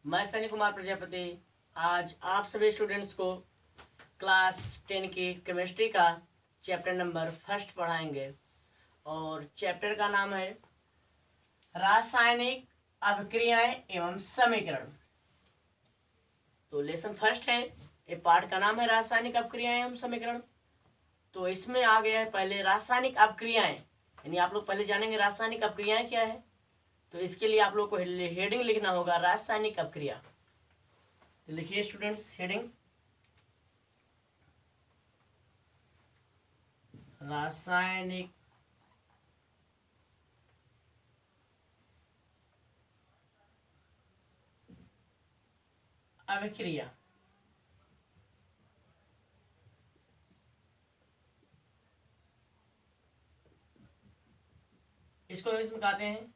मैं सनी कुमार प्रजापति आज आप सभी स्टूडेंट्स को क्लास 10 की केमिस्ट्री का चैप्टर नंबर फर्स्ट पढ़ाएंगे और चैप्टर का नाम है रासायनिक अभिक्रियाएं एवं समीकरण। तो लेसन फर्स्ट है, ये पार्ट का नाम है रासायनिक अभिक्रियाएं एवं समीकरण। तो इसमें आ गया है पहले रासायनिक अभिक्रियाएं, यानी आप लोग पहले जानेंगे रासायनिक अभिक्रियाएं क्या है। तो इसके लिए आप लोग को हेडिंग लिखना होगा रासायनिक अभिक्रिया। तो लिखिए स्टूडेंट्स हेडिंग रासायनिक अभिक्रिया। इसको इंग्लिश में कहते हैं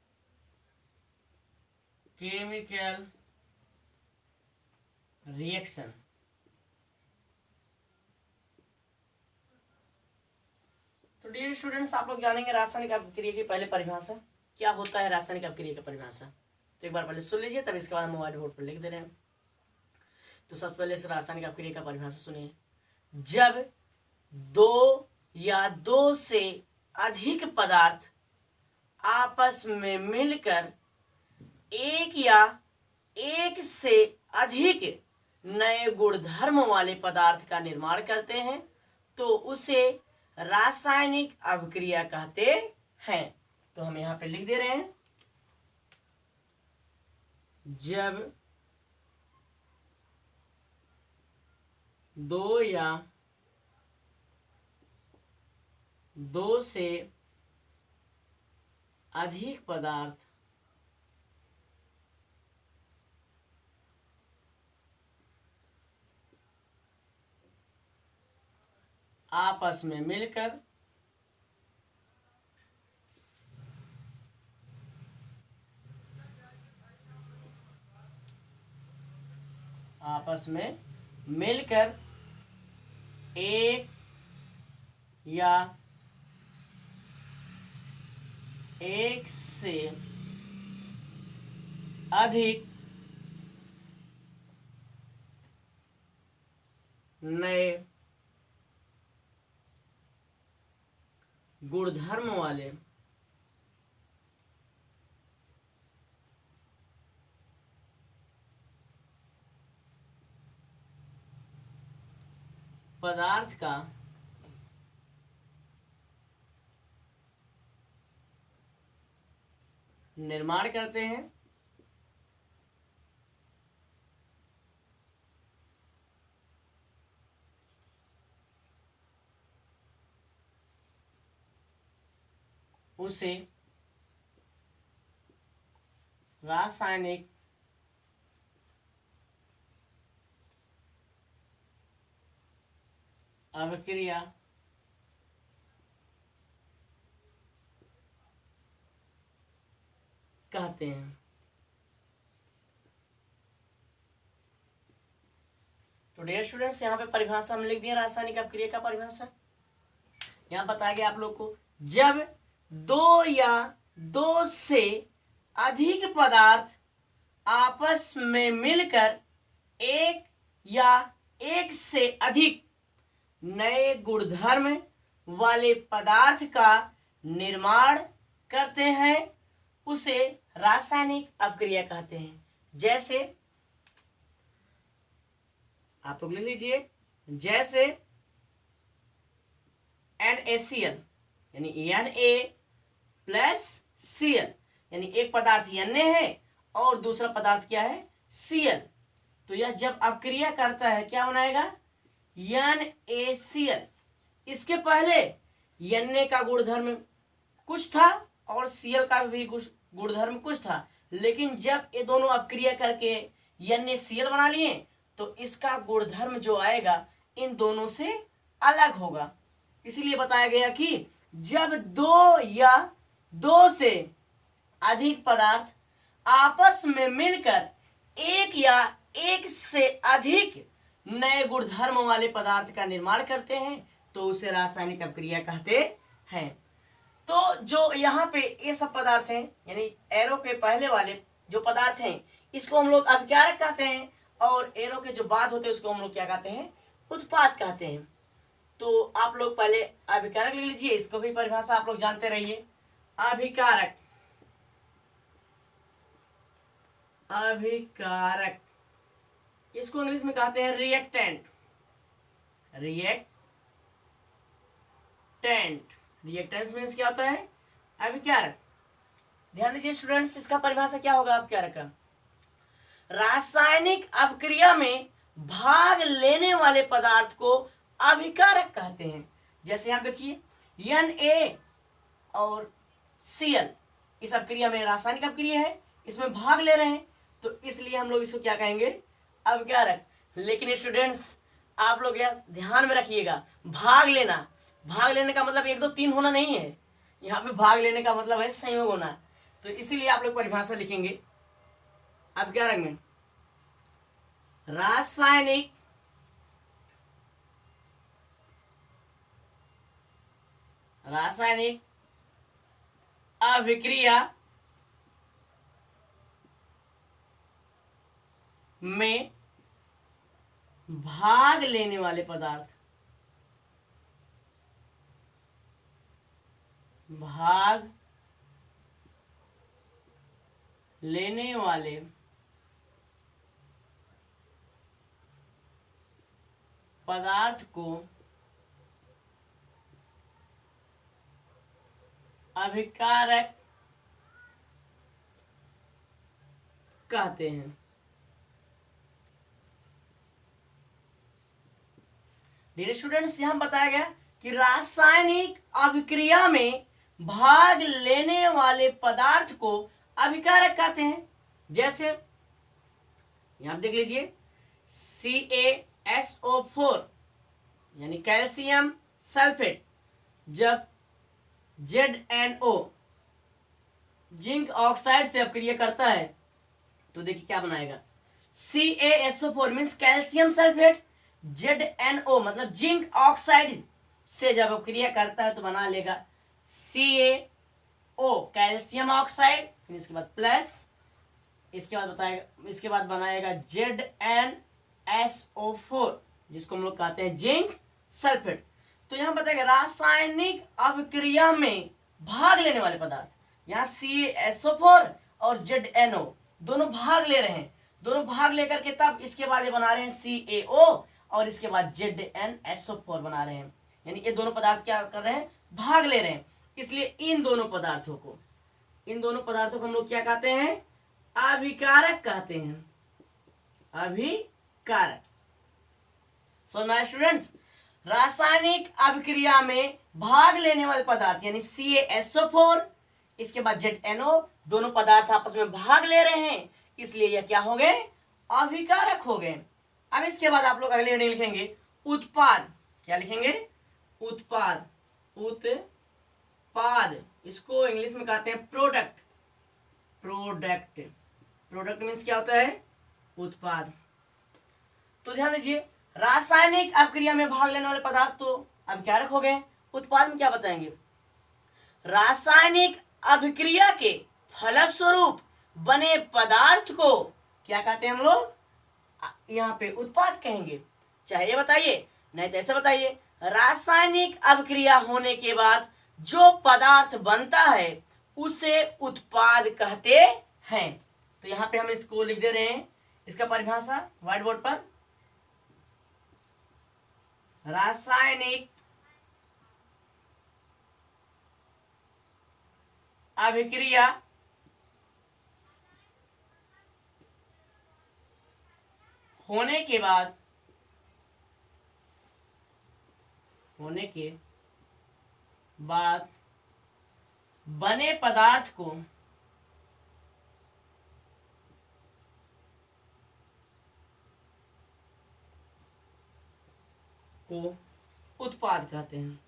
केमिकल रिएक्शन। तो डियर स्टूडेंट्स, आप लोग जानेंगे रासायनिक अभिक्रिया की पहले परिभाषा क्या होता है। रासायनिक अभिक्रिया की परिभाषा तो एक बार पहले सुन लीजिए, तब इसके बाद मोबाइल बोर्ड पर लिख दे रहे हैं। तो सबसे पहले से रासायनिक अभिक्रिया का परिभाषा सुनिए। जब दो या दो से अधिक पदार्थ आपस में मिलकर एक या एक से अधिक नए गुणधर्म वाले पदार्थ का निर्माण करते हैं तो उसे रासायनिक अभिक्रिया कहते हैं। तो हम यहां पे लिख दे रहे हैं, जब दो या दो से अधिक पदार्थ आपस में मिलकर एक या एक से अधिक नए गुणधर्म वाले पदार्थ का निर्माण करते हैं उसे रासायनिक अभिक्रिया कहते हैं। तो डियर स्टूडेंट्स, यहाँ पे परिभाषा हम लिख दिए रासायनिक अभिक्रिया का परिभाषा। यहाँ बताया गया आप लोग को, जब दो या दो से अधिक पदार्थ आपस में मिलकर एक या एक से अधिक नए गुणधर्म वाले पदार्थ का निर्माण करते हैं उसे रासायनिक अभिक्रिया कहते हैं। जैसे आप लोग लिख लीजिए, जैसे NaCl यानी Na+Cl, यानी एक पदार्थ Na है और दूसरा पदार्थ क्या है, Cl। तो यह जब अभिक्रिया करता है क्या बनाएगा, NaCl। इसके पहले Na का गुणधर्म कुछ था और Cl का भी कुछ गुणधर्म कुछ था, लेकिन जब ये दोनों अभिक्रिया करके NaCl बना लिए तो इसका गुणधर्म जो आएगा इन दोनों से अलग होगा। इसीलिए बताया गया कि जब दो या दो से अधिक पदार्थ आपस में मिलकर एक या एक से अधिक नए गुणधर्म वाले पदार्थ का निर्माण करते हैं तो उसे रासायनिक अभिक्रिया कहते हैं। तो जो यहाँ पे ये सब पदार्थ हैं, यानी एरो के पहले वाले जो पदार्थ हैं, इसको हम लोग अभिकारक कहते हैं, और एरो के जो बाद होते हैं उसको हम लोग क्या कहते हैं, उत्पाद कहते हैं। तो आप लोग पहले अभिकारक लिख लीजिए, इसको भी परिभाषा आप लोग जानते रहिए। अभिकारक, अभिकारक इसको इंग्लिश में कहते हैं रिएक्टेंट। रिएक्टेंस मीन्स क्या होता है, अभिकारक। ध्यान दीजिए स्टूडेंट्स, इसका परिभाषा क्या होगा अभिकारक का, रासायनिक अभिक्रिया में भाग लेने वाले पदार्थ को अभिकारक कहते हैं। जैसे यहां देखिए Na और Cl इस अभिक्रिया में रासायनिक अभिक्रिया है, इसमें भाग ले रहे हैं, तो इसलिए हम लोग इसको क्या कहेंगे, अभिकारक। लेकिन स्टूडेंट्स आप लोग यह ध्यान में रखिएगा, भाग लेने का मतलब 1 2 3 होना नहीं है, यहाँ पे भाग लेने का मतलब है संयोग होना। तो इसीलिए आप लोग परिभाषा लिखेंगे अभिकारक में, रासायनिक अभिक्रिया में भाग लेने वाले पदार्थ, भाग लेने वाले पदार्थ को अभिकारक कहते हैं। डियर स्टूडेंट्स, यहां बताया गया कि रासायनिक अभिक्रिया में भाग लेने वाले पदार्थ को अभिकारक कहते हैं। जैसे यहां देख लीजिए CaSO4 यानी कैल्शियम सल्फेट जब ZnO जिंक ऑक्साइड से अभिक्रिया करता है तो देखिए क्या बनाएगा, CaSO4 means calcium sulphate, ZnO मतलब जिंक ऑक्साइड से जब अभिक्रिया करता है तो बना लेगा CaO कैल्शियम ऑक्साइड, फिर इसके बाद प्लस, इसके बाद बनाएगा ZnSO4 जिसको हम लोग कहते हैं जिंक सल्फेट। तो यहाँ बताएगा रासायनिक अभिक्रिया में भाग लेने वाले पदार्थ, यहाँ CaSO4 और ZnO दोनों भाग ले रहे हैं, दोनों भाग लेकर के तब इसके बाद ये बना रहे हैं CaO और इसके बाद ZnSO4 बना रहे हैं, यानी ये दोनों पदार्थ क्या कर रहे हैं, भाग ले रहे हैं। इसलिए इन दोनों पदार्थों को हम लोग क्या कहते हैं, अभिकारक कहते हैं, अभिकारक। सो माय स्टूडेंट्स, रासायनिक अभिक्रिया में भाग लेने वाले पदार्थ यानी CaSO4 इसके बाद ZnO दोनों पदार्थ आपस में भाग ले रहे हैं, इसलिए यह क्या हो गए, अभिकारक हो गए। अब इसके बाद आप लोग अगले हेडिंग लिखेंगे उत्पाद। क्या लिखेंगे, उत्पाद। इसको इंग्लिश में कहते हैं प्रोडक्ट। प्रोडक्ट मीन्स क्या होता है, उत्पाद। तो ध्यान दीजिए, रासायनिक अभिक्रिया में भाग लेने वाले पदार्थ तो अभिकारक हो गए। उत्पाद में क्या बताएंगे, रासायनिक अभिक्रिया के फलस्वरूप बने पदार्थ को क्या कहते हैं हम लोग, यहाँ पे उत्पाद कहेंगे। चाहे ये बताइए, नहीं तो ऐसे बताइए, रासायनिक अभिक्रिया होने के बाद जो पदार्थ बनता है उसे उत्पाद कहते हैं। तो यहाँ पे हम इसको लिख दे रहे हैं, इसका परिभाषा व्हाइट बोर्ड पर, रासायनिक अभिक्रिया होने के बाद बने पदार्थ को उत्पाद कहते हैं।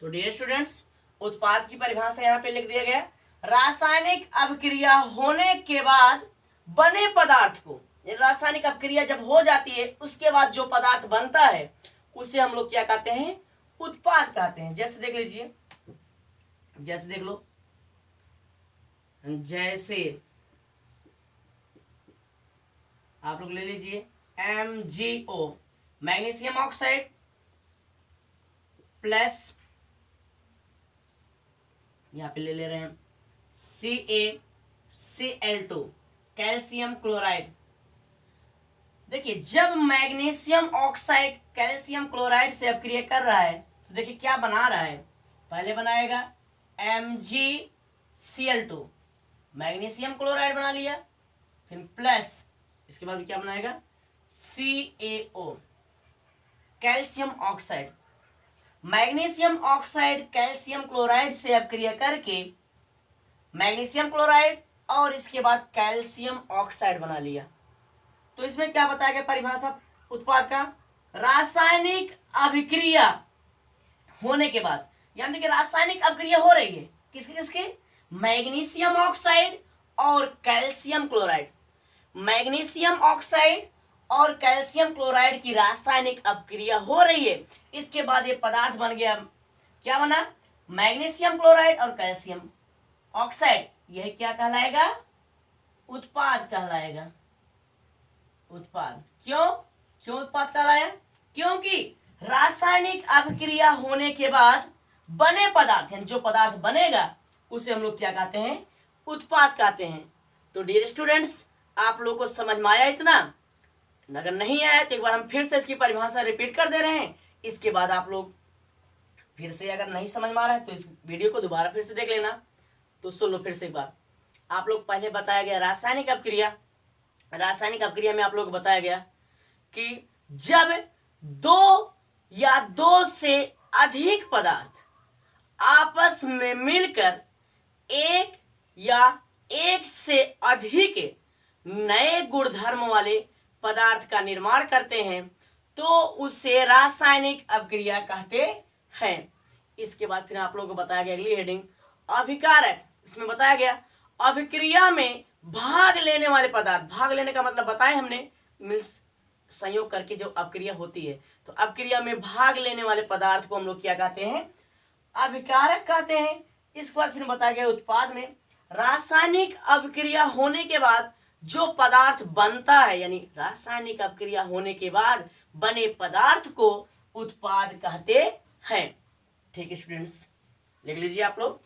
तो डियर स्टूडेंट्स, उत्पाद की परिभाषा यहाँ पे लिख दिया गया, रासायनिक अभिक्रिया होने के बाद बने पदार्थ को, रासायनिक अभिक्रिया जब हो जाती है उसके बाद जो पदार्थ बनता है उसे हम लोग क्या कहते हैं, उत्पाद कहते हैं। जैसे देख लीजिए, जैसे देख लो, जैसे आप लोग ले लीजिए MgO, मैग्नीशियम ऑक्साइड प्लस यहां पे ले रहे हैं CaCl2, कैल्शियम क्लोराइड। देखिए जब मैग्नीशियम ऑक्साइड कैल्शियम क्लोराइड से अपक्रिया कर रहा है तो देखिए क्या बना रहा है। पहले बनाएगा MgCl2, मैग्नीशियम क्लोराइड बना लिया, फिर प्लस इसके बाद क्या बनाएगा CaO, calcium oxide. Magnesium oxide calcium chloride से अपक्रिया करके मैग्नीशियम क्लोराइड और इसके बाद कैल्शियम ऑक्साइड बना लिया। तो इसमें क्या बताया गया परिभाषा उत्पाद का, रासायनिक अभिक्रिया होने के बाद, यानी कि रासायनिक अभिक्रिया हो रही है किसके किसके, मैग्नीशियम ऑक्साइड और कैल्शियम क्लोराइड। मैग्नीशियम ऑक्साइड और कैल्शियम क्लोराइड की रासायनिक अभिक्रिया हो रही है। इसके बाद ये पदार्थ बन गया, क्या बना, मैग्नीशियम क्लोराइड और कैल्शियम ऑक्साइड। यह क्या कहलाएगा, उत्पाद कहलाएगा। उत्पाद क्यों क्यों उत्पाद कहलाया, क्योंकि रासायनिक अभिक्रिया होने के बाद बने पदार्थ, यानी जो पदार्थ बनेगा उसे हम लोग क्या कहते हैं, उत्पाद कहते हैं। तो डियर स्टूडेंट्स, आप लोगों को समझ में आया इतना? अगर नहीं आया तो एक बार हम फिर से इसकी परिभाषा रिपीट कर दे रहे हैं। इसके बाद आप लोग फिर से अगर नहीं समझ में आ रहा है तो इस वीडियो को दोबारा फिर से देख लेना। तो सुन लो फिर से एक बार। आप लोग पहले बताया गया रासायनिक अपक्रिया, रासायनिक अपक्रिया में आप लोग बताया गया कि जब दो या दो से अधिक पदार्थ आपस में मिलकर एक या एक से अधिक नए गुणधर्म वाले पदार्थ का निर्माण करते हैं तो उसे रासायनिक अपक्रिया कहते हैं। इसके बाद फिर आप लोगों को बताया गया अगली हेडिंग अभिकारक। इसमें बताया गया अभिक्रिया में भाग लेने वाले पदार्थ, भाग लेने का मतलब बताए हमने, मीन्स संयोग करके जो अपक्रिया होती है, तो अपक्रिया में भाग लेने वाले पदार्थ को हम लोग क्या कहते हैं, अभिकारक कहते हैं। इसके बाद फिर बताया गया उत्पाद में रासायनिक अपक्रिया होने के बाद जो पदार्थ बनता है, यानी रासायनिक अपक्रिया होने के बाद बने पदार्थ को उत्पाद कहते हैं। ठीक है स्टूडेंट्स, लिख लीजिए आप लोग।